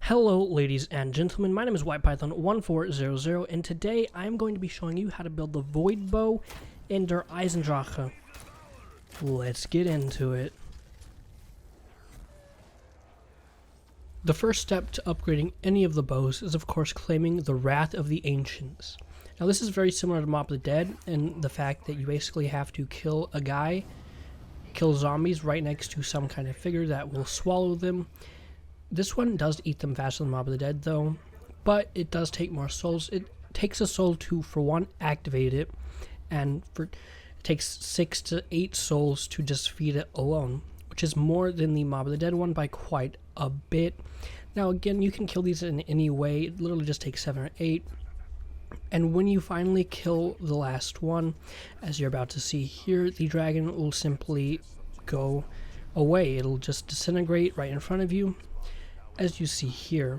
Hello ladies and gentlemen, my name is WhitePython1400 and today I'm going to be showing you how to build the Void Bow in der Eisendrache. Let's get into it. The first step to upgrading any of the bows is of course claiming the Wrath of the Ancients. Now this is very similar to Mob of the Dead in the fact that you basically have to kill a guy, kill zombies right next to some kind of figure that will swallow them. This one does eat them faster than Mob of the Dead though, but it does take more souls. It takes a soul to, for one, activate it, and it takes 6 to 8 souls to just feed it alone, which is more than the Mob of the Dead one by quite a bit. Now again, you can kill these in any way. It literally just takes 7 or 8. And when you finally kill the last one, as you're about to see here, the dragon will simply go away. It'll just disintegrate right in front of you, as you see here.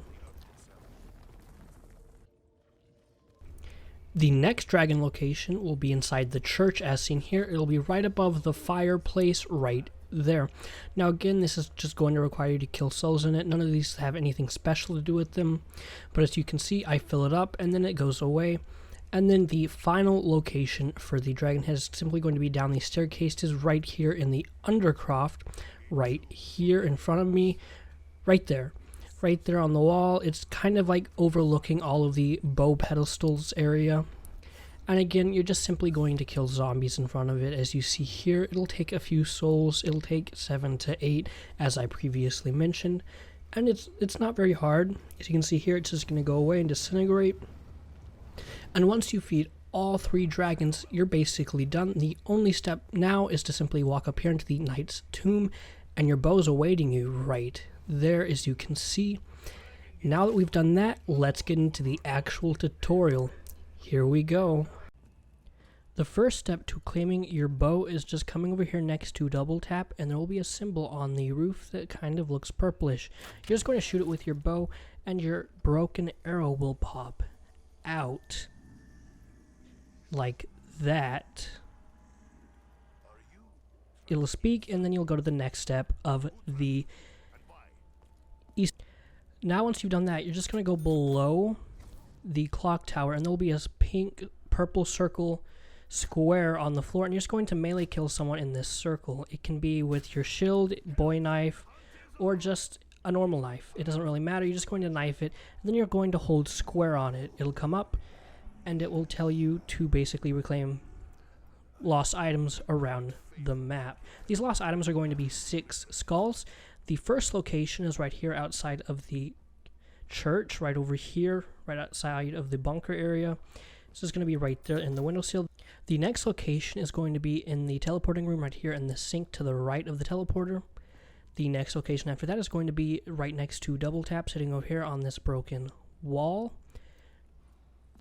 The next dragon location will be inside the church as seen here. It'll be right above the fireplace right there. Now again, this is just going to require you to kill souls in it. None of these have anything special to do with them, but as you can see, I fill it up and then it goes away. And then the final location for the dragon head is simply going to be down these staircases right here in the undercroft, right here in front of me, right there on the wall. It's kind of like overlooking all of the bow pedestals area. And again, you're just simply going to kill zombies in front of it. As you see here, it'll take a few souls. It'll take 7 to 8, as I previously mentioned. And it's not very hard. As you can see here, it's just going to go away and disintegrate. And once you feed all 3 dragons, you're basically done. The only step now is to simply walk up here into the knight's tomb, and your bow's awaiting you right there, as you can see. Now that we've done that, let's get into the actual tutorial. Here we go. The first step to claiming your bow is just coming over here next to double tap, and there will be a symbol on the roof that kind of looks purplish. You're just going to shoot it with your bow, and your broken arrow will pop out like that. It'll speak, and then you'll go to the next step of the east. Now once you've done that, you're just going to go below the clock tower, and there'll be a pink purple circle square on the floor, and you're just going to melee kill someone in this circle. It can be with your shield, boy knife, or just a normal knife. It doesn't really matter. You're just going to knife it, and then you're going to hold square on it. It'll come up and it will tell you to basically reclaim lost items around the map. These lost items are going to be 6 skulls. The first location is right here outside of the church, right over here, right outside of the bunker area. This is going to be right there in the windowsill. The next location is going to be in the teleporting room right here in the sink to the right of the teleporter. The next location after that is going to be right next to double tap, sitting over here on this broken wall.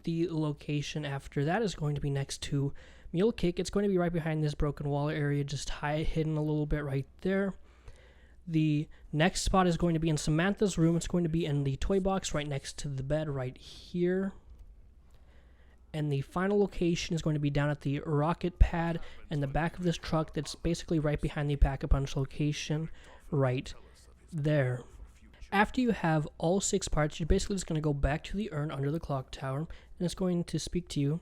The location after that is going to be next to Mule Kick. It's going to be right behind this broken wall area, just hidden a little bit right there. The next spot is going to be in Samantha's room. It's going to be in the toy box right next to the bed right here. And the final location is going to be down at the rocket pad in the back of this truck that's basically right behind the Pack-a-Punch location right there. After you have all 6 parts, you're basically just going to go back to the urn under the clock tower, and it's going to speak to you.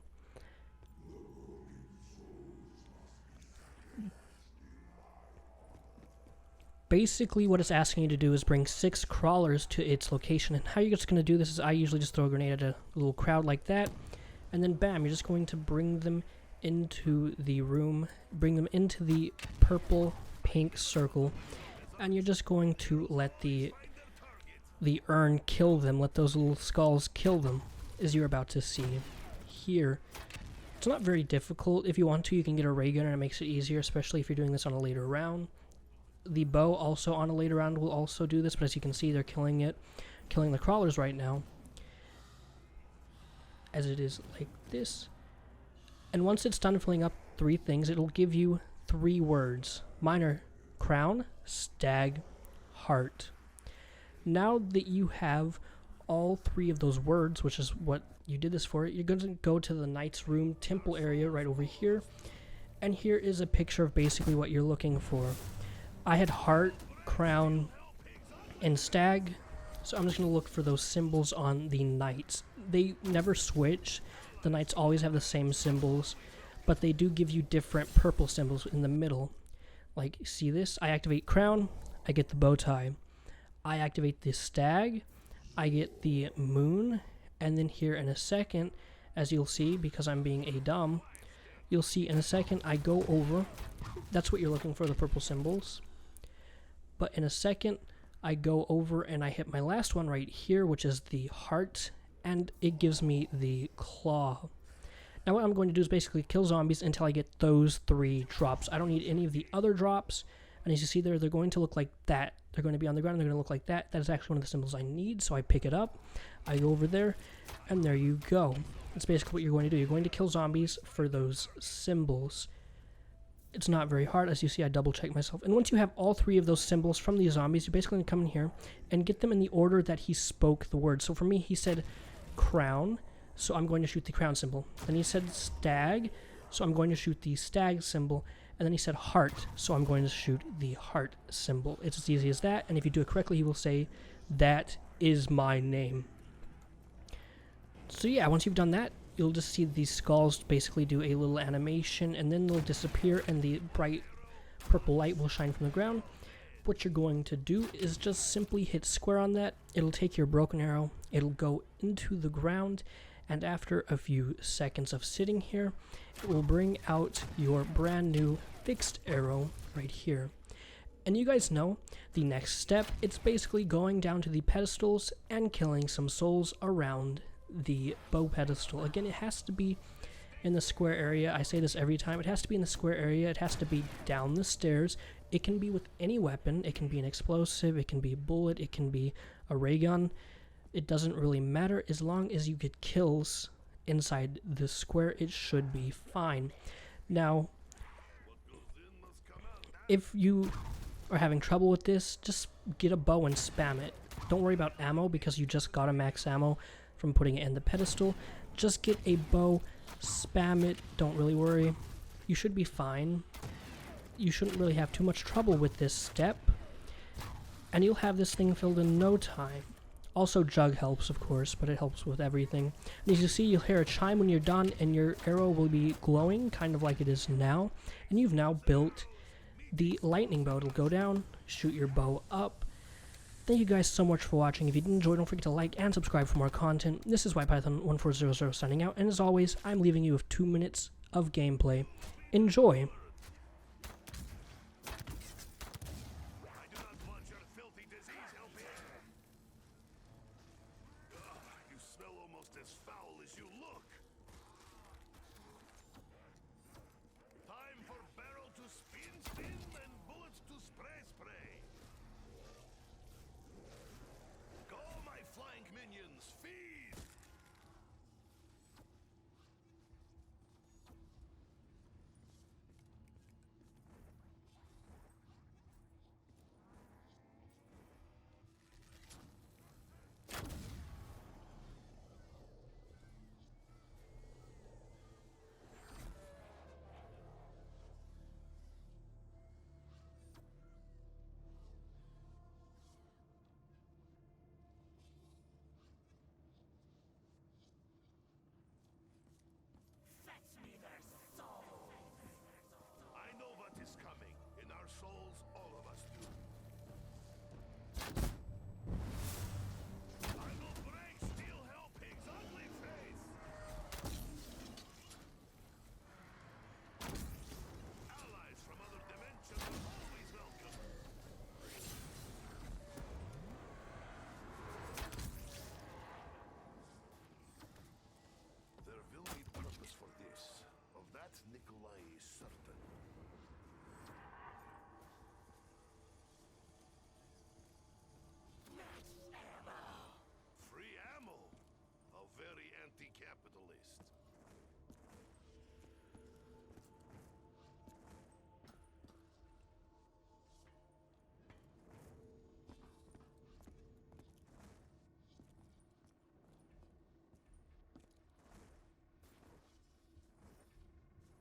Basically, what it's asking you to do is bring 6 crawlers to its location, and how you're just going to do this is I usually just throw a grenade at a little crowd like that, and then bam, you're just going to bring them into the room, bring them into the purple pink circle, and you're just going to let the urn kill them, let those little skulls kill them, as you're about to see here. It's not very difficult. If you want to, you can get a ray gun and it makes it easier, especially if you're doing this on a later round. The bow also on a later round will also do this, but as you can see, they're killing the crawlers right now, as it is like this. And once it's done filling up 3 things, it'll give you 3 words. Mine are crown, stag, heart. Now that you have all 3 of those words, which is what you did this for, you're going to go to the knight's room temple area right over here, and here is a picture of basically what you're looking for. I had heart, crown, and stag. So I'm just going to look for those symbols on the knights. They never switch. The knights always have the same symbols, but they do give you different purple symbols in the middle. Like, see this? I activate crown, I get the bow tie. I activate the stag, I get the moon, and then here in a second, as you'll see, because I'm being a dumb, you'll see in a second I go over. That's what you're looking for, the purple symbols. But in a second, I go over and I hit my last one right here, which is the heart, and it gives me the claw. Now what I'm going to do is basically kill zombies until I get those 3 drops. I don't need any of the other drops. And as you see there, they're going to look like that. They're going to be on the ground, they're going to look like that. That is actually one of the symbols I need, so I pick it up. I go over there, and there you go. That's basically what you're going to do. You're going to kill zombies for those symbols. It's not very hard. As you see, I double check myself. And once you have all 3 of those symbols from the zombies, you're basically going to come in here and get them in the order that he spoke the word. So for me, he said crown, so I'm going to shoot the crown symbol. Then he said stag, so I'm going to shoot the stag symbol. And then he said heart, so I'm going to shoot the heart symbol. It's as easy as that, and if you do it correctly, he will say, "That is my name." So yeah, once you've done that, you'll just see these skulls basically do a little animation, and then they'll disappear, and the bright purple light will shine from the ground. What you're going to do is just simply hit square on that. It'll take your broken arrow, it'll go into the ground, and after a few seconds of sitting here, it will bring out your brand new fixed arrow right here. And you guys know the next step, it's basically going down to the pedestals and killing some souls around the bow pedestal. Again, it has to be in the square area. I say this every time. It has to be in the square area. It has to be down the stairs. It can be with any weapon. It can be an explosive. It can be a bullet. It can be a ray gun. It doesn't really matter. As long as you get kills inside the square, it should be fine. Now, if you are having trouble with this, just get a bow and spam it. Don't worry about ammo because you just got a max ammo from putting it in the pedestal. Just get a bow, spam it, don't really worry. You should be fine. You shouldn't really have too much trouble with this step. And you'll have this thing filled in no time. Also, jug helps, of course, but it helps with everything. And as you see, you'll hear a chime when you're done, and your arrow will be glowing, kind of like it is now. And you've now built the lightning bow. It'll go down, shoot your bow up. Thank you guys so much for watching. If you did enjoy, don't forget to like and subscribe for more content. This is WhitePython1400 signing out, and as always, I'm leaving you with 2 minutes of gameplay. Enjoy! You smell almost as foul as you look.